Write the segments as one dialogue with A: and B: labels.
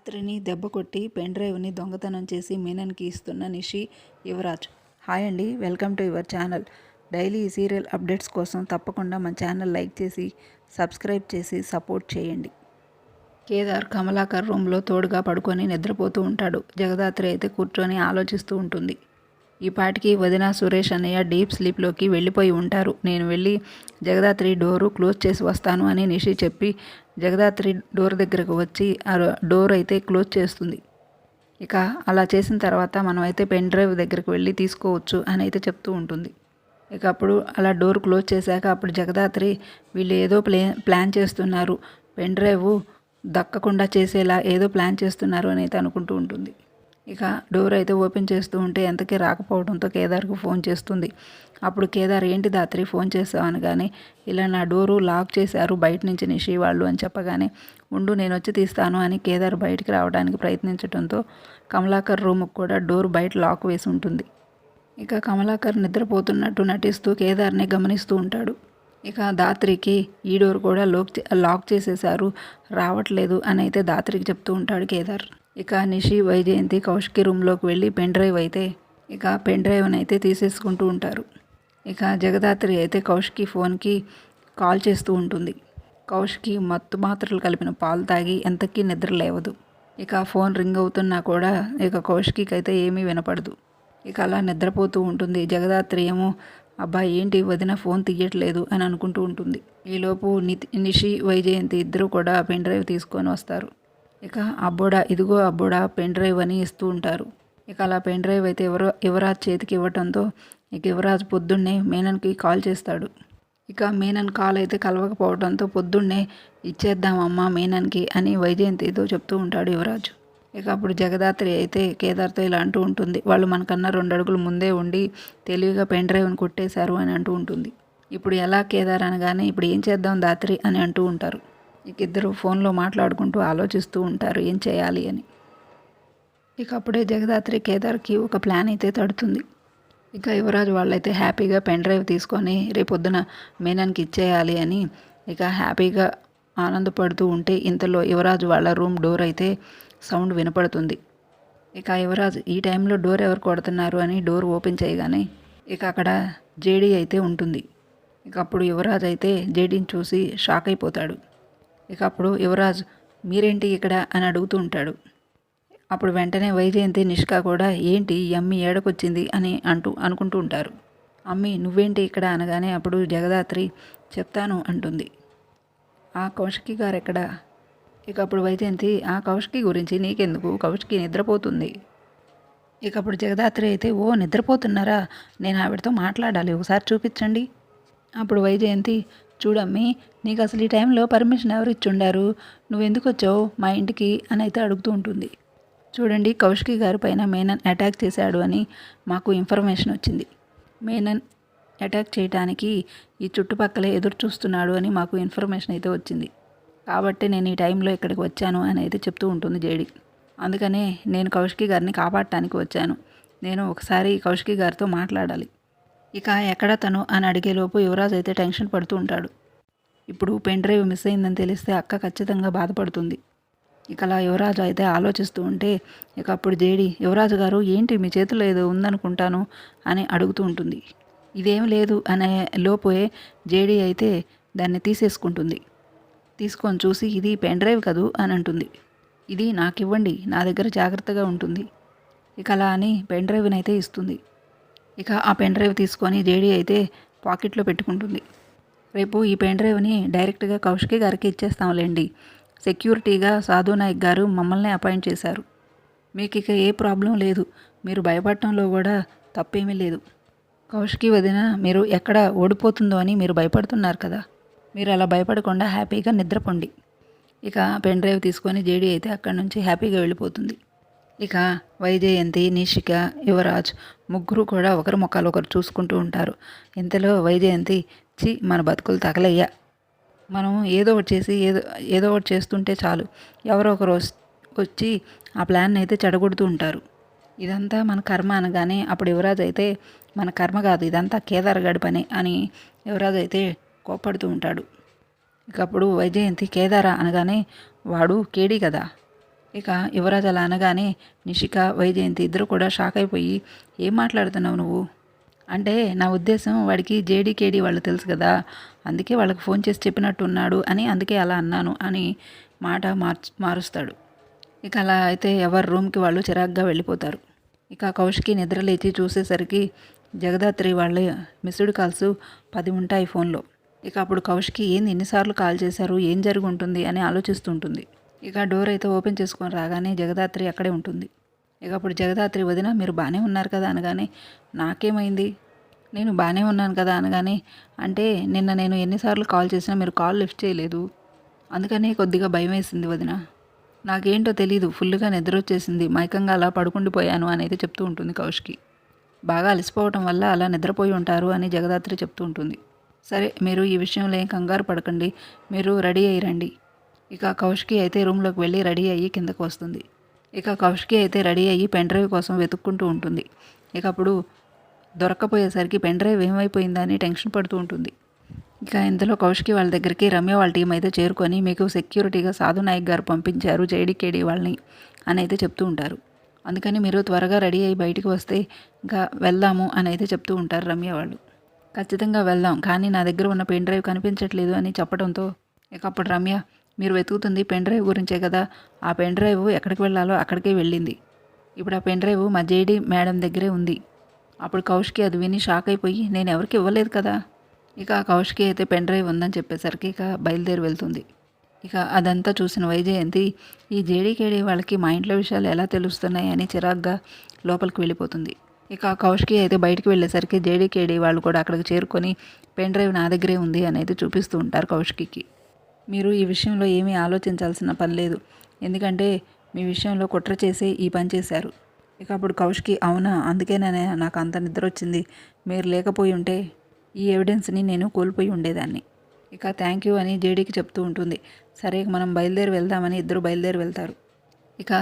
A: జగదాత్రిని దెబ్బ కొట్టి పెన్ డ్రైవ్ని దొంగతనం చేసి మీనన్కి ఇస్తున్న నిషి, యువరాజ్. హాయ్ అండి, welcome to your channel. Daily ఈ సీరియల్ అప్డేట్స్ కోసం తప్పకుండా మన ఛానల్ లైక్ చేసి సబ్స్క్రైబ్ చేసి సపోర్ట్ చేయండి. కేదార్ కమలాకర్ రూమ్లో తోడుగా పడుకొని నిద్రపోతూ ఉంటాడు. జగదాత్రి అయితే కూర్చొని ఆలోచిస్తూ ఉంటుంది. ఈ పాటికి వదిన సురేష్ అన్నయ్య డీప్ స్లీప్లోకి వెళ్ళిపోయి ఉంటారు. నేను వెళ్ళి జగదాత్రి డోరు క్లోజ్ చేసి వస్తాను అని నిషి చెప్పి జగదాత్రి డోర్ దగ్గరకు వచ్చి ఆ డోర్ అయితే క్లోజ్ చేస్తుంది. ఇక అలా చేసిన తర్వాత మనం అయితే పెన్ డ్రైవ్ దగ్గరికి వెళ్ళి తీసుకోవచ్చు అని అయితే చెప్తూ ఉంటుంది. ఇక అప్పుడు అలా డోర్ క్లోజ్ చేశాక అప్పుడు జగదాత్రి వీళ్ళు ఏదో ప్లాన్ చేస్తున్నారు, పెన్ డ్రైవ్ దక్కకుండా చేసేలా ఏదో ప్లాన్ చేస్తున్నారు అని అయితే అనుకుంటూ ఉంటుంది. ఇక డోర్ అయితే ఓపెన్ చేస్తూ ఉంటే ఎంతకీ రాకపోవడంతో కేదార్కు ఫోన్ చేస్తుంది. అప్పుడు కేదార్ ఏంటి దాత్రి ఫోన్ చేసావు అనగానే ఇలా నా డోరు లాక్ చేశారు బయట నుంచి నిషి వాళ్ళు అని చెప్పగానే ఉండు నేను వచ్చి తీస్తాను అని కేదార్ బయటికి రావడానికి ప్రయత్నించడంతో కమలాకర్ రూమ్కి కూడా డోర్ బయట లాక్ వేసి ఉంటుంది. ఇక కమలాకర్ నిద్రపోతున్నట్టు నటిస్తూ కేదార్ని గమనిస్తూ ఉంటాడు. ఇక దాత్రికి ఈ డోర్ కూడా లాక్ చేసేశారు, రావట్లేదు అని అయితే దాత్రికి చెప్తూ ఉంటాడు కేదార్. ఇక నిషి, వైజయంతి కౌశికి రూమ్లోకి వెళ్ళి పెన్ డ్రైవ్ని అయితే తీసేసుకుంటూ ఉంటారు. ఇక జగదాత్రి అయితే కౌశికి ఫోన్కి కాల్ చేస్తూ ఉంటుంది. కౌశికి మత్తు మాత్రలు కలిపిన పాలు తాగి ఎంతకీ నిద్ర లేవదు. ఇక ఫోన్ రింగ్ అవుతున్నా కూడా ఇక కౌశికి అయితే ఏమీ వినపడదు. ఇక అలా నిద్రపోతూ ఉంటుంది. జగదాత్రి ఏమో అబ్బా ఏంటి వదిన ఫోన్ తీయట్లేదు అని అనుకుంటూ ఉంటుంది. ఈలోపు నిషి, వైజయంతి ఇద్దరు కూడా పెన్ డ్రైవ్ తీసుకొని వస్తారు. ఇక ఇదిగో అబ్బోడా పెన్ డ్రైవ్ అని ఇస్తూ ఉంటారు. ఇక అలా పెన్ డ్రైవ్ అయితే యువరాజ్ చేతికి ఇవ్వటంతో ఇక యువరాజ్ పొద్దున్నే మీనన్కి కాల్ చేస్తాడు. ఇక మీనన్ కాల్ అయితే కలవకపోవడంతో పొద్దున్నే ఇచ్చేద్దామమ్మా మీనన్కి అని వైజయంతితో చెప్తూ ఉంటాడు యువరాజ్. ఇక అప్పుడు జగదాత్రి అయితే కేదార్తో ఇలా అంటూ ఉంటుంది, వాళ్ళు మనకన్నా 2 అడుగులు ముందే ఉండి తెలివిగా పెన్ డ్రైవ్ని కొట్టేశారు అని అంటూ ఉంటుంది. ఇప్పుడు ఎలా కేదార్ అనగానే ఇప్పుడు ఏం చేద్దాం దాత్రి అని అంటూ ఉంటారు. ఇక ఇద్దరు ఫోన్లో మాట్లాడుకుంటూ ఆలోచిస్తూ ఉంటారు ఏం చేయాలి అని. ఇక అప్పుడే జగదాత్రి కేదార్కి ఒక ప్లాన్ అయితే తడుతుంది. ఇక యువరాజ్ వాళ్ళైతే హ్యాపీగా పెన్ డ్రైవ్ తీసుకొని రేపొద్దున మీనన్కి ఇచ్చేయాలి అని ఇక హ్యాపీగా ఆనందపడుతూ ఉంటే ఇంతలో యువరాజ్ వాళ్ళ రూమ్ డోర్ అయితే సౌండ్ వినపడుతుంది. ఇక యువరాజ్ ఈ టైంలో డోర్ ఎవరు కొడుతున్నారు అని డోర్ ఓపెన్ చేయగానే ఇక అక్కడ జేడీ అయితే ఉంటుంది. ఇక అప్పుడు యువరాజ్ అయితే జేడీని చూసి షాక్ అయిపోతాడు. ఇక అప్పుడు యువరాజ్ మీరేంటి ఇక్కడ అని అడుగుతూ ఉంటాడు. అప్పుడు వెంటనే వైజయంతి, నిష్క కూడా ఏంటి ఈ అమ్మి ఏడకొచ్చింది అని అనుకుంటూ ఉంటారు. అమ్మి నువ్వేంటి ఇక్కడ అనగానే అప్పుడు జగదాత్రి చెప్తాను అంటుంది. ఆ కౌశికి గారు ఎక్కడ? ఇక అప్పుడు వైజయంతి ఆ కౌశికి గురించి నీకెందుకు, కౌశికి నిద్రపోతుంది. ఇక అప్పుడు జగదాత్రి అయితే ఓ నిద్రపోతున్నారా, నేను ఆవిడతో మాట్లాడాలి, ఒకసారి చూపించండి. అప్పుడు వైజయంతి చూడమ్మి నీకు అసలు ఈ టైంలో పర్మిషన్ ఎవరు ఇచ్చుండారు, నువ్వెందుకు వచ్చావు మా ఇంటికి అని అయితే అడుగుతూ ఉంటుంది. చూడండి కౌశికి గారి పైన మీనన్ అటాక్ చేశాడు అని మాకు ఇన్ఫర్మేషన్ వచ్చింది. మీనన్ అటాక్ చేయడానికి ఈ చుట్టుపక్కలే ఎదురు చూస్తున్నాడు అని మాకు ఇన్ఫర్మేషన్ అయితే వచ్చింది. కాబట్టి నేను ఈ టైంలో ఇక్కడికి వచ్చాను అని అయితే చెప్తూ ఉంటుంది జేడి. అందుకనే నేను కౌశికి గారిని కాపాడటానికి వచ్చాను, నేను ఒకసారి కౌశికి గారితో మాట్లాడాలి. ఇక ఎక్కడ తను అని అడిగేలోపు యువరాజ్ అయితే టెన్షన్ పడుతూ ఉంటాడు. ఇప్పుడు పెన్ డ్రైవ్ మిస్ అయిందని తెలిస్తే అక్క ఖచ్చితంగా బాధపడుతుంది. ఇక అలా యువరాజు అయితే ఆలోచిస్తూ ఉంటే ఇక అప్పుడు జేడి యువరాజు గారు ఏంటి మీ చేతిలో ఏదో ఉందనుకుంటాను అని అడుగుతూ ఉంటుంది. ఇదేం లేదు అనే లోపే జేడి అయితే దాన్ని తీసేసుకుంటుంది. తీసుకొని చూసి ఇది పెన్ డ్రైవ్ కదూ అని అంటుంది. ఇది నాకు ఇవ్వండి, నా దగ్గర జాగ్రత్తగా ఉంటుంది. ఇక అలా అని పెన్ డ్రైవ్ని అయితే ఇస్తుంది. ఇక ఆ పెన్ డ్రైవ్ తీసుకొని జేడీ అయితే పాకెట్లో పెట్టుకుంటుంది. రేపు ఈ పెన్ డ్రైవ్ని డైరెక్ట్గా కౌశికి గారికి ఇచ్చేస్తాంలేండి, సెక్యూరిటీగా సాధు నాయక్ గారు మమ్మల్ని అపాయింట్ చేశారు, మీకు ఇక ఏ ప్రాబ్లం లేదు, మీరు భయపడటంలో కూడా తప్పేమీ లేదు. కౌశికి వదిన మీరు ఎక్కడ ఓడిపోతుందో అని మీరు భయపడుతున్నారు కదా, మీరు అలా భయపడకుండా హ్యాపీగా నిద్రపోండి. ఇక పెన్ డ్రైవ్ తీసుకొని జేడీ అయితే అక్కడి నుంచి హ్యాపీగా వెళ్ళిపోతుంది. ఇక వైజయంతి, నిషిక, యువరాజ్ ముగ్గురు కూడా ఒకరి ముఖాలు ఒకరు చూసుకుంటూ ఉంటారు. ఇంతలో వైజయంతి మన బతుకులు తగలయ్యా, మనం ఏదో ఒకటి చేస్తుంటే చాలు ఎవరో ఒకరు వచ్చి ఆ ప్లాన్ అయితే చెడగొడుతూ ఉంటారు, ఇదంతా మన కర్మ అనగానే అప్పుడు యువరాజ్ అయితే మన కర్మ కాదు ఇదంతా కేదార్ గడి పని అని యువరాజ్ అయితే కోప్పడుతూ ఉంటాడు. ఇక అప్పుడు వైజయంతి కేదారా అనగానే వాడు కేడీ కదా, ఇక యువరాజ్ అలా అనగానే నిషిక, వైజయంతి ఇద్దరు కూడా షాక్ అయిపోయి, ఏం మాట్లాడుతున్నావు నువ్వు అంటే, నా ఉద్దేశం వాడికి జేడీకేడీ వాళ్ళు తెలుసు కదా, అందుకే వాళ్ళకి ఫోన్ చేసి చెప్పినట్టున్నాడు అని, అందుకే అలా అన్నాను అని మాట మారుస్తాడు. ఇక అలా అయితే ఎవరి రూమ్కి వాళ్ళు చిరాగ్గా వెళ్ళిపోతారు. ఇక కౌశికి నిద్ర లేచి చూసేసరికి జగదాత్రి వాళ్ళ మిస్డ్ కాల్స్ 10 ఉంటాయి ఫోన్లో. ఇక అప్పుడు కౌశికి ఏంది ఎన్నిసార్లు కాల్ చేశారు, ఏం జరిగి ఉంటుంది అని ఆలోచిస్తుంటుంది. ఇక డోర్ అయితే ఓపెన్ చేసుకొని రాగానే జగదాత్రి అక్కడే ఉంటుంది. ఇక అప్పుడు జగదాత్రి, వదిన మీరు బాగానే ఉన్నారు కదా అనగానే, నాకేమైంది, నేను బాగానే ఉన్నాను కదా అనగానే, అంటే నిన్న నేను ఎన్నిసార్లు కాల్ చేసినా మీరు కాల్ లిఫ్ట్ చేయలేదు, అందుకనే కొద్దిగా భయం వేసింది వదిన, నాకేంటో తెలీదు, ఫుల్గా నిద్ర వచ్చేసింది, మైకంగా అలా పడుకుండిపోయాను అని అయితే చెప్తూ ఉంటుంది కౌశికి. బాగా అలసిపోవటం వల్ల అలా నిద్రపోయి ఉంటారు అని జగదాత్రి చెప్తూ ఉంటుంది. సరే, మీరు ఈ విషయంలో ఏం కంగారు పడకండి, మీరు రెడీ అయ్యి రండి. ఇక కౌశికి అయితే రూమ్లోకి వెళ్ళి రెడీ అయ్యి కిందకు వస్తుంది. ఇక కౌశికి అయితే రెడీ అయ్యి పెన్ డ్రైవ్ కోసం వెతుక్కుంటూ ఉంటుంది. ఇక అప్పుడు దొరక్కపోయేసరికి పెన్ డ్రైవ్ ఏమైపోయిందా అని టెన్షన్ పడుతూ ఉంటుంది. ఇక ఇంతలో కౌశికి వాళ్ళ దగ్గరికి రమ్య వాళ్ళ టీం అయితే చేరుకొని, మీకు సెక్యూరిటీగా సాధు నాయక్ గారు పంపించారు జేడీకేడీ వాళ్ళని అని అయితే చెప్తూ ఉంటారు. అందుకని మీరు త్వరగా రెడీ అయ్యి బయటికి వస్తే ఇంకా వెళ్దాము అని అయితే చెప్తూ ఉంటారు రమ్య వాళ్ళు. ఖచ్చితంగా వెళ్దాం, కానీ నా దగ్గర ఉన్న పెన్ డ్రైవ్ కనిపించట్లేదు అని చెప్పడంతో ఇక అప్పుడు రమ్య, మీరు వెతుకుతుంది పెన్ డ్రైవ్ గురించే కదా, ఆ పెన్ డ్రైవ్ ఎక్కడికి వెళ్ళాలో అక్కడికే వెళ్ళింది, ఇప్పుడు ఆ పెన్ డ్రైవ్ మా జేడీ మేడం దగ్గరే ఉంది. అప్పుడు కౌశికి అది విని షాక్ అయిపోయి, నేను ఎవరికి ఇవ్వలేదు కదా. ఇక కౌశికి అయితే పెన్ డ్రైవ్ ఉందని చెప్పేసరికి ఇక బయలుదేరి వెళ్తుంది. ఇక అదంతా చూసిన వైజయంతి, ఈ జేడీకేడీ వాళ్ళకి మా ఇంట్లో విషయాలు ఎలా తెలుస్తున్నాయి అని చిరాగ్గా లోపలికి వెళ్ళిపోతుంది. ఇక కౌశికి అయితే బయటికి వెళ్ళేసరికి జేడీకేడీ వాళ్ళు కూడా అక్కడికి చేరుకొని, పెన్ డ్రైవ్ నా దగ్గరే ఉంది అని అయితే చూపిస్తూ ఉంటారు కౌశికి. మీరు ఈ విషయంలో ఏమీ ఆలోచించాల్సిన పని లేదు, ఎందుకంటే మీ విషయంలో కుట్ర చేసి ఈ పని చేశారు. ఇక అప్పుడు కౌశికి, అవునా, అందుకేనే నాకు అంత నిద్ర వచ్చింది, మీరు లేకపోయి ఉంటే ఈ ఎవిడెన్స్ని నేను కోల్పోయి ఉండేదాన్ని. ఇక థ్యాంక్ యూ అని జేడీకి చెప్తూ ఉంటుంది. సరే, మనం బయలుదేరి వెళ్దామని ఇద్దరు బయలుదేరి వెళ్తారు. ఇక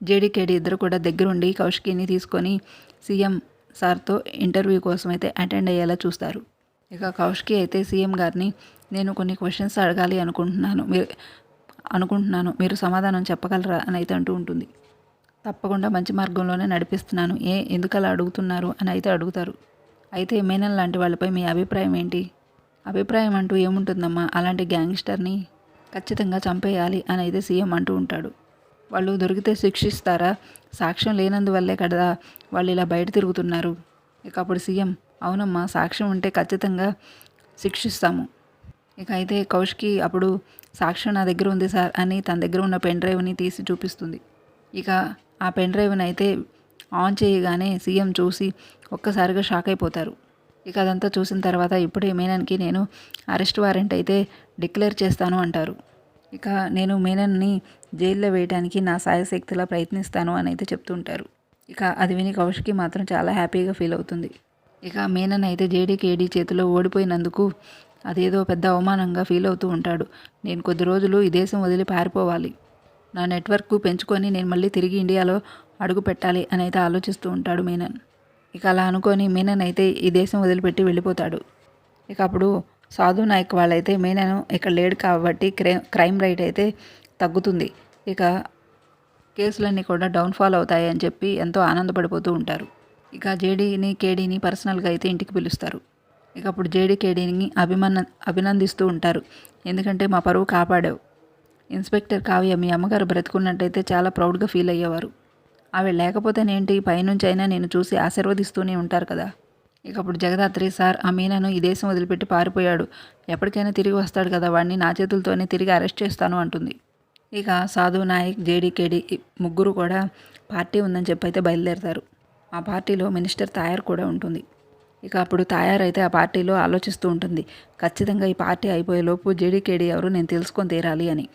A: జేడీకేడీ ఇద్దరు కూడా దగ్గరుండి కౌశికిని తీసుకొని సీఎం సార్తో ఇంటర్వ్యూ కోసం అయితే అటెండ్ అయ్యేలా చూస్తారు. ఇక కౌశికి అయితే సీఎం గారిని, నేను కొన్ని క్వశ్చన్స్ అడగాలి అనుకుంటున్నాను, మీరు సమాధానం చెప్పగలరా అని అయితే అంటూ ఉంటుంది. తప్పకుండా మంచి మార్గంలోనే నడిపిస్తున్నాను, ఎందుకు అలా అడుగుతున్నారు అని అయితే అడుగుతారు. అయితే మేనన్ లాంటి వాళ్ళపై మీ అభిప్రాయం ఏంటి? అభిప్రాయం అంటూ ఏముంటుందమ్మా, అలాంటి గ్యాంగ్స్టర్ని ఖచ్చితంగా చంపేయాలి అని అయితే సీఎం అంటూ ఉంటాడు. వాళ్ళు దొరికితే శిక్షిస్తారా? సాక్ష్యం లేనందువల్లే కదా వాళ్ళు ఇలా బయట తిరుగుతున్నారు. ఇక అప్పుడు సీఎం, అవునమ్మా, సాక్ష్యం ఉంటే ఖచ్చితంగా శిక్షిస్తాము. ఇక అయితే కౌశికి అప్పుడు, సాక్ష్యం నా దగ్గర ఉంది సార్ అని తన దగ్గర ఉన్న పెన్ డ్రైవ్ని తీసి చూపిస్తుంది. ఇక ఆ పెన్ డ్రైవ్ని అయితే ఆన్ చేయగానే సీఎం చూసి ఒక్కసారిగా షాక్ అయిపోతారు. ఇక అదంతా చూసిన తర్వాత, ఇప్పుడే మీనన్కి నేను అరెస్ట్ వారెంట్ అయితే డిక్లేర్ చేస్తాను అంటారు. ఇక నేను మీనన్ని జైల్లో వేయడానికి నా సాయశక్తిలా ప్రయత్నిస్తాను అని అయితే చెప్తుంటారు. ఇక అది విని కౌశికి మాత్రం చాలా హ్యాపీగా ఫీల్ అవుతుంది. ఇక మీనన్ అయితే జేడీకేడీ చేతిలో ఓడిపోయినందుకు అదేదో పెద్ద అవమానంగా ఫీల్ అవుతూ ఉంటాడు. నేను కొద్ది రోజులు ఈ దేశం వదిలి పారిపోవాలి, నా నెట్వర్క్ పెంచుకొని నేను మళ్ళీ తిరిగి ఇండియాలో అడుగు పెట్టాలి అని అయితే ఆలోచిస్తూ ఉంటాడు మీనన్. ఇక అలా అనుకొని మీనన్ అయితే ఈ దేశం వదిలిపెట్టి వెళ్ళిపోతాడు. ఇక అప్పుడు సాధు నాయక్ వాళ్ళైతే మీనన్ ఇక్కడ లేడు కాబట్టి క్రైమ్ రేట్ అయితే తగ్గుతుంది, ఇక కేసులన్నీ కూడా డౌన్ఫాల్ అవుతాయి అని చెప్పి ఎంతో ఆనందపడిపోతూ ఉంటారు. ఇక జేడీని కేడీని పర్సనల్గా అయితే ఇంటికి పిలుస్తారు. ఇక అప్పుడు జేడీకేడీని అభినందిస్తూ ఉంటారు, ఎందుకంటే మా పరువు కాపాడావు. ఇన్స్పెక్టర్ కావ్య మీ అమ్మగారు బ్రతుకున్నట్టయితే చాలా ప్రౌడ్గా ఫీల్ అయ్యేవారు, ఆవిడ లేకపోతేనేంటి, పైనుంచి అయినా నేను చూసి ఆశీర్వదిస్తూనే ఉంటారు కదా. ఇక అప్పుడు జగదాత్రి, సార్ ఆ మీనను ఈ దేశం వదిలిపెట్టి పారిపోయాడు, ఎప్పటికైనా తిరిగి వస్తాడు కదా, వాడిని నా చేతులతోనే తిరిగి అరెస్ట్ చేస్తాను అంటుంది. ఇక సాధు నాయక్, జేడీకేడీ ముగ్గురు కూడా పార్టీ ఉందని చెప్పి అయితే బయలుదేరతారు. ఆ పార్టీలో మినిస్టర్ తాయార్ కూడా ఉంటుంది. ఇక అప్పుడు తాయార్ అయితే ఆ పార్టీలో ఆలోచిస్తూ ఉంటుంది, ఖచ్చితంగా ఈ పార్టీ అయిపోయేలోపు జేడీకేడీ ఎవరు నేను తెలుసుకొని తీరాలి అని.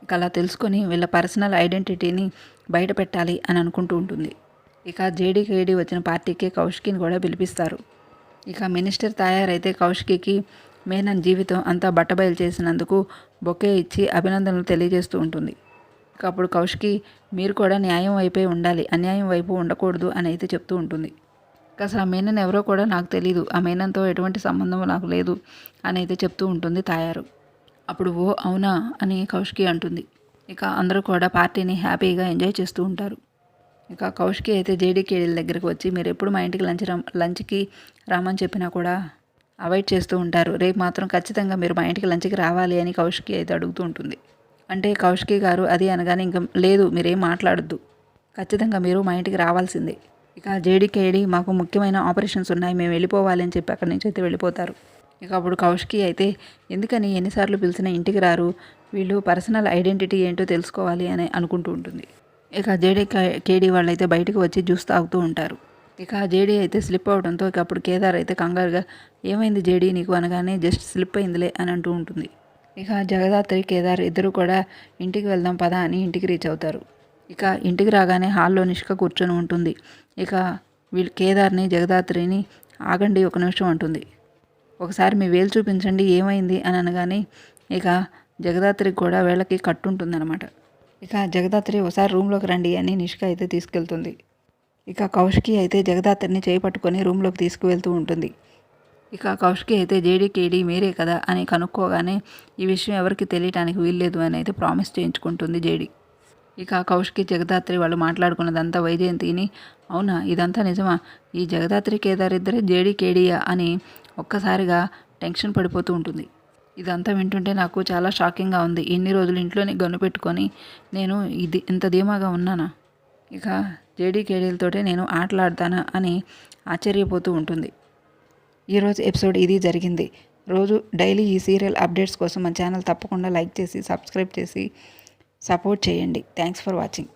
A: ఇక అలా తెలుసుకొని వీళ్ళ పర్సనల్ ఐడెంటిటీని బయట పెట్టాలి అని అనుకుంటూ ఉంటుంది. ఇక జేడీకేడీ వచ్చిన పార్టీకి కౌశికిని కూడా పిలిపిస్తారు. ఇక మినిస్టర్ తయారైతే కౌశికి మేనన్ జీవితం అంతా బట్టబయలు చేసినందుకు బొకే ఇచ్చి అభినందనలు తెలియజేస్తూ ఉంటుంది. ఇక అప్పుడు కౌశికి, మీరు కూడా న్యాయం వైపే ఉండాలి, అన్యాయం వైపు ఉండకూడదు అని అయితే చెప్తూ ఉంటుంది. ఇక అసలు ఆ మేనన్ ఎవరో కూడా నాకు తెలీదు, ఆ మేనన్తో ఎటువంటి సంబంధం నాకు లేదు అని అయితే చెప్తూ ఉంటుంది తాయారు. అప్పుడు ఓ అవునా అని కౌశికి అంటుంది. ఇక అందరూ కూడా పార్టీని హ్యాపీగా ఎంజాయ్ చేస్తూ ఉంటారు. ఇక కౌశికి అయితే జేడీకేడీల దగ్గరికి వచ్చి మీరు ఎప్పుడు మా ఇంటికి లంచ్కి రామని చెప్పినా కూడా అవాయిడ్ చేస్తూ ఉంటారు. రేపు మాత్రం ఖచ్చితంగా మీరు మా ఇంటికి లంచ్కి రావాలి అని కౌశికి అయితే అడుగుతూ ఉంటుంది. అంటే కౌశికి గారు అది అనగానే ఇంకా లేదు మీరేం మాట్లాడొద్దు, ఖచ్చితంగా మీరు మా ఇంటికి రావాల్సిందే. ఇక జేడీకేడీ మాకు ముఖ్యమైన ఆపరేషన్స్ ఉన్నాయి, మేము వెళ్ళిపోవాలి అని చెప్పి అక్కడి నుంచి అయితే వెళ్ళిపోతారు. ఇక అప్పుడు కౌశికి అయితే ఎందుకని ఎన్నిసార్లు పిలిచినా ఇంటికి రారు, వీళ్ళు పర్సనల్ ఐడెంటిటీ ఏంటో తెలుసుకోవాలి అని అనుకుంటూ ఉంటుంది. ఇక జేడీ వాళ్ళైతే బయటకు వచ్చి జ్యూస్ తాగుతూ ఉంటారు. ఇక జేడీ అయితే స్లిప్ అవడంతో ఇక అప్పుడు కేదార్ అయితే కంగారుగా ఏమైంది జేడీ నీకు అనగానే జస్ట్ స్లిప్ అయిందిలే అని అంటూ ఉంటుంది. ఇక జగదాత్రి కేదార్ ఇద్దరు కూడా ఇంటికి వెళ్దాం పదా అని ఇంటికి రీచ్ అవుతారు. ఇక ఇంటికి రాగానే హాల్లో నిష్క కూర్చొని ఉంటుంది. ఇక వీళ్ళు కేదార్ని జగదాత్రిని ఆగండి ఒక నిమిషం అంటుంది. ఒకసారి మీ వేలు చూపించండి ఏమైంది అని అనగానే ఇక జగదాత్రికి కూడా వేళ్ళకి కట్టుంటుందన్నమాట. ఇక జగదాత్రి ఒకసారి రూమ్లోకి రండి అని నిష్క అయితే తీసుకెళ్తుంది. ఇక కౌశికి అయితే జగదాత్రిని చేయి పట్టుకొని రూమ్లోకి తీసుకువెళ్తూ ఉంటుంది. ఇక కౌశికి అయితే జేడీకేడీ మీరే కదా అని కనుక్కోగానే ఈ విషయం ఎవరికి తెలియటానికి వీల్లేదు అని అయితే ప్రామిస్ చేయించుకుంటుంది జేడీ. ఇక కౌశికి జగదాత్రి వాళ్ళు మాట్లాడుకున్నదంతా వైజయంతిని అవునా ఇదంతా నిజమా, ఈ జగదాత్రి కేదార్ ఇద్దరే జేడీకేడీయా అని ఒక్కసారిగా టెన్షన్ పడిపోతూ ఉంటుంది. ఇదంతా వింటుంటే నాకు చాలా షాకింగ్గా ఉంది. ఇన్ని రోజులు ఇంట్లోనే గన్ను పెట్టుకొని నేను ఇంత ధీమాగా ఉన్నానా, ఇక జేడీకేడీలతోటే నేను ఆటలాడతానా అని ఆశ్చర్యపోతూ ఉంటుంది. ఈరోజు ఎపిసోడ్ ఇది జరిగింది. రోజు డైలీ ఈ సీరియల్ అప్డేట్స్ కోసం మన ఛానల్ తప్పకుండా లైక్ చేసి సబ్స్క్రైబ్ చేసి సపోర్ట్ చేయండి. Thanks for watching.